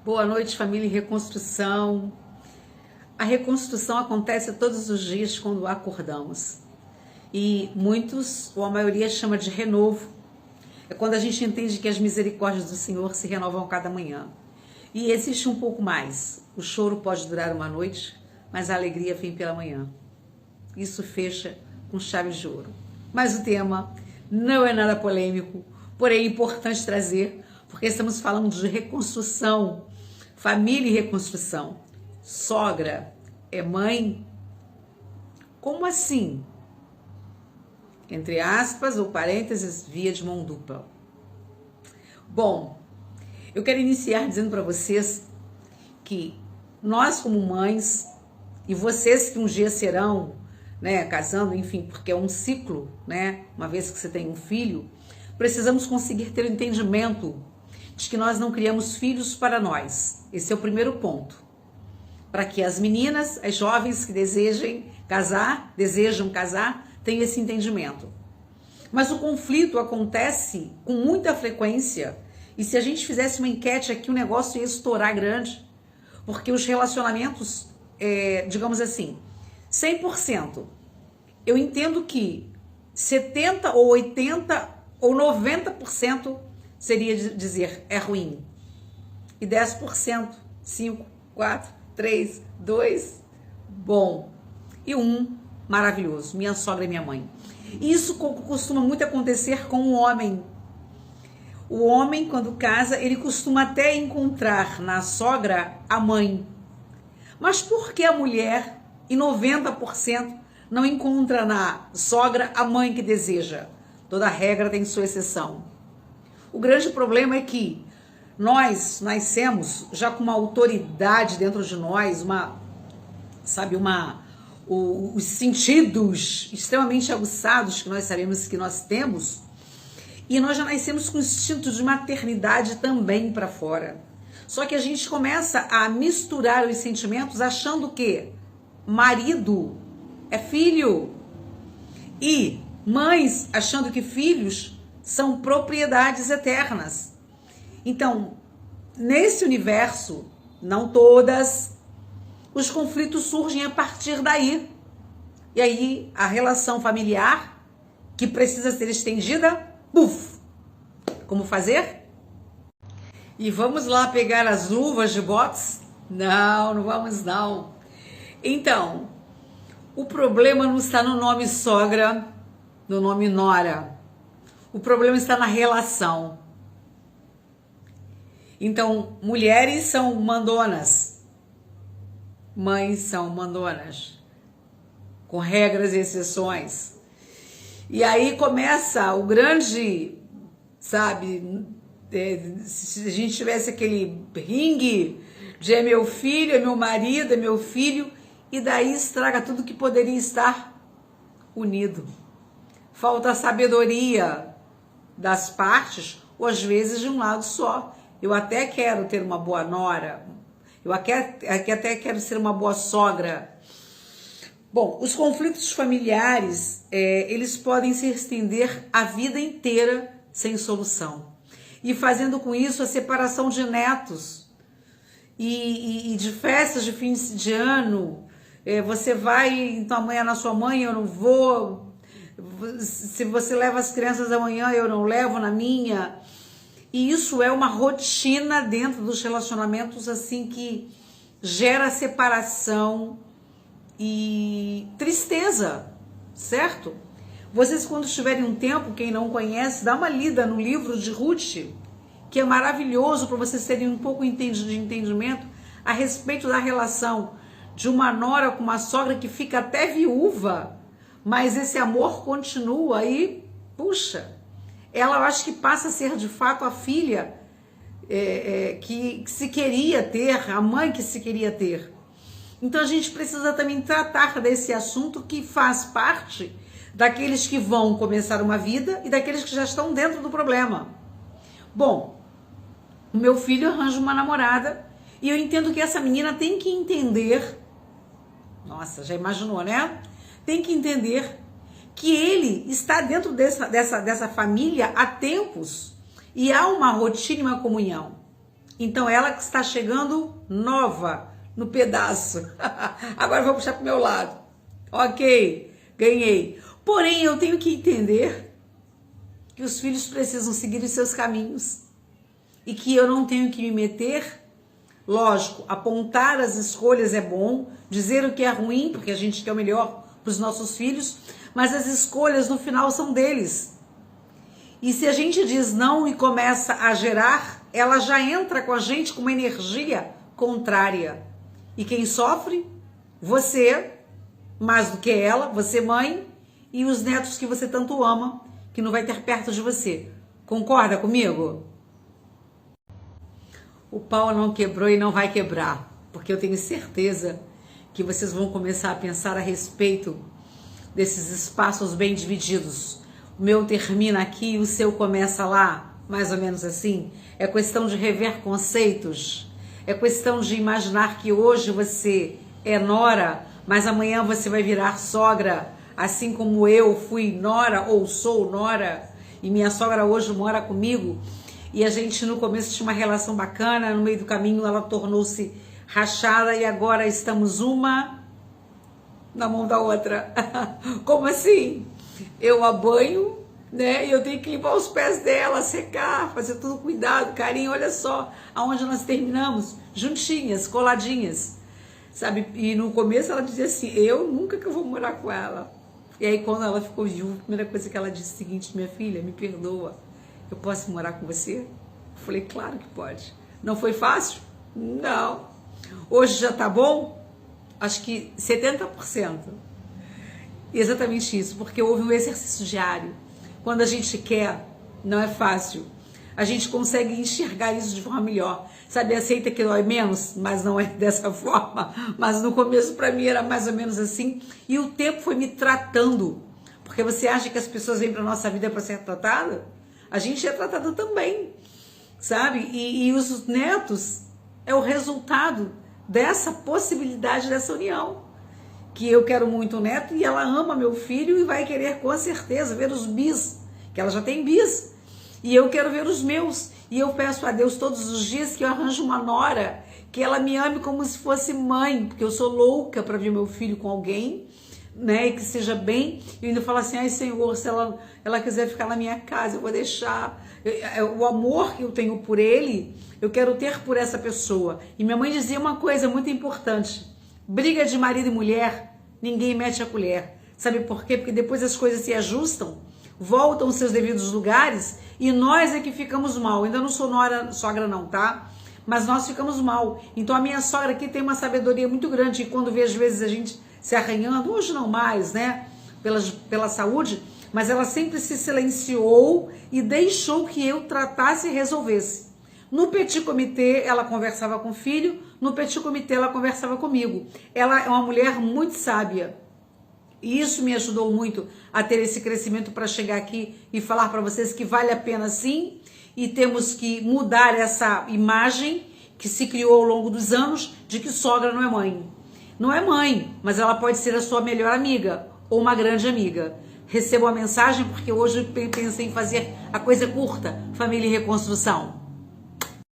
Boa noite, família em reconstrução. A reconstrução acontece todos os dias quando acordamos. E muitos, ou a maioria, chama de renovo. É quando a gente entende que as misericórdias do Senhor se renovam a cada manhã. E existe um pouco mais. O choro pode durar uma noite, mas a alegria vem pela manhã. Isso fecha com chave de ouro. Mas o tema não é nada polêmico, porém é importante trazer, porque estamos falando de reconstrução, família e reconstrução. Sogra é mãe? Como assim? Entre aspas ou parênteses, via de mão dupla. Bom, eu quero iniciar dizendo para vocês que nós como mães, e vocês que um dia serão, né, casando, enfim, porque é um ciclo, né, uma vez que você tem um filho, precisamos conseguir ter o entendimento de que nós não criamos filhos para nós. Esse é o primeiro ponto. Para que as meninas, as jovens que desejam casar, tenham esse entendimento. Mas o conflito acontece com muita frequência, e se a gente fizesse uma enquete aqui, o negócio ia estourar grande, porque os relacionamentos, digamos assim, 100%. Eu entendo que 70% ou 80% ou 90% seria dizer é ruim. E 10%, 5, 4, 3, 2, bom. E 1, maravilhoso, minha sogra e minha mãe. Isso costuma muito acontecer com o homem. O homem, quando casa, ele costuma até encontrar na sogra a mãe. Mas por que a mulher, em 90%, não encontra na sogra a mãe que deseja? Toda regra tem sua exceção. O grande problema é que nós nascemos já com uma autoridade dentro de nós, os sentidos extremamente aguçados que nós sabemos que nós temos, e nós já nascemos com instinto de maternidade também para fora. Só que a gente começa a misturar os sentimentos achando que marido é filho e mães achando que filhos são propriedades eternas. Então, nesse universo, não todas, os conflitos surgem a partir daí. E aí, a relação familiar, que precisa ser estendida, puf! Como fazer? E vamos lá pegar as luvas de boxe? Não vamos não. Então, o problema não está no nome sogra, no nome nora. O problema está na relação. Então, mulheres são mandonas, mães são mandonas, com regras e exceções. E aí começa o grande, sabe, se a gente tivesse aquele ringue de é meu filho, é meu marido, é meu filho, e daí estraga tudo que poderia estar unido. Falta sabedoria das partes, ou às vezes de um lado só. Eu até quero ter uma boa nora, eu até quero ser uma boa sogra. Bom, os conflitos familiares, eles podem se estender a vida inteira sem solução. E fazendo com isso a separação de netos e de festas de fim de ano. Você vai, então amanhã na sua mãe, eu não vou. Se você leva as crianças amanhã, eu não levo na minha. E isso é uma rotina dentro dos relacionamentos, assim, que gera separação e tristeza, certo? Vocês, quando tiverem um tempo, quem não conhece, dá uma lida no livro de Ruth, que é maravilhoso para vocês terem um pouco de entendimento a respeito da relação de uma nora com uma sogra que fica até viúva, mas esse amor continua e, puxa, ela eu acho que passa a ser de fato a filha que se queria ter, a mãe que se queria ter. Então a gente precisa também tratar desse assunto que faz parte daqueles que vão começar uma vida e daqueles que já estão dentro do problema. Bom, o meu filho arranja uma namorada e eu entendo que essa menina tem que entender, nossa, já imaginou, né? Tem que entender que ele está dentro dessa família há tempos e há uma rotina e uma comunhão. Então ela que está chegando nova no pedaço. Agora eu vou puxar pro meu lado. Ok, ganhei. Porém, eu tenho que entender que os filhos precisam seguir os seus caminhos e que eu não tenho que me meter. Lógico, apontar as escolhas é bom, dizer o que é ruim, porque a gente quer o melhor para os nossos filhos, mas as escolhas no final são deles. E se a gente diz não e começa a gerar, ela já entra com a gente com uma energia contrária. E quem sofre? Você, mais do que ela, você mãe, e os netos que você tanto ama, que não vai ter perto de você. Concorda comigo? O pau não quebrou e não vai quebrar, porque eu tenho certeza que vocês vão começar a pensar a respeito desses espaços bem divididos. O meu termina aqui e o seu começa lá, mais ou menos assim. É questão de rever conceitos, é questão de imaginar que hoje você é nora, mas amanhã você vai virar sogra, assim como eu fui nora ou sou nora, e minha sogra hoje mora comigo. E a gente no começo tinha uma relação bacana, no meio do caminho ela tornou-se rachada e agora estamos uma na mão da outra. Como assim? Eu a banho, né? E eu tenho que limpar os pés dela, secar, fazer tudo cuidado, carinho. Olha só aonde nós terminamos, juntinhas, coladinhas, sabe? E no começo ela dizia assim, eu nunca que eu vou morar com ela. E aí quando ela ficou viúva, a primeira coisa que ela disse é o seguinte, minha filha, me perdoa, eu posso morar com você? Eu falei, claro que pode. Não foi fácil? Não. Hoje já tá bom? Acho que 70%. E exatamente isso, porque houve um exercício diário. Quando a gente quer, não é fácil. A gente consegue enxergar isso de forma melhor. Sabe, aceita que dói menos, mas não é dessa forma. Mas no começo para mim era mais ou menos assim. E o tempo foi me tratando. Porque você acha que as pessoas vêm para nossa vida para ser tratada? A gente é tratado também, sabe? E os netos é o resultado dessa possibilidade, dessa união. Que eu quero muito o neto e ela ama meu filho e vai querer com certeza ver os bis, que ela já tem bis. E eu quero ver os meus. E eu peço a Deus todos os dias que eu arranjo uma nora, que ela me ame como se fosse mãe, porque eu sou louca para ver meu filho com alguém, né, e que seja bem. E ainda falo assim, ai Senhor, se ela quiser ficar na minha casa, eu vou deixar. O amor que eu tenho por ele, eu quero ter por essa pessoa. E minha mãe dizia uma coisa muito importante, briga de marido e mulher, ninguém mete a colher. Sabe por quê? Porque depois as coisas se ajustam, voltam aos seus devidos lugares e nós é que ficamos mal. Ainda não sou nora, sogra não, tá? Mas nós ficamos mal. Então a minha sogra aqui tem uma sabedoria muito grande e quando vê às vezes a gente se arranhando, hoje não mais, né? Pela saúde, mas ela sempre se silenciou e deixou que eu tratasse e resolvesse. No petit comité ela conversava com o filho, no petit comité ela conversava comigo. Ela é uma mulher muito sábia. E isso me ajudou muito a ter esse crescimento para chegar aqui e falar para vocês que vale a pena sim, e temos que mudar essa imagem que se criou ao longo dos anos de que sogra não é mãe. Não é mãe, mas ela pode ser a sua melhor amiga ou uma grande amiga. Recebo a mensagem porque hoje eu pensei em fazer a coisa curta, família e reconstrução.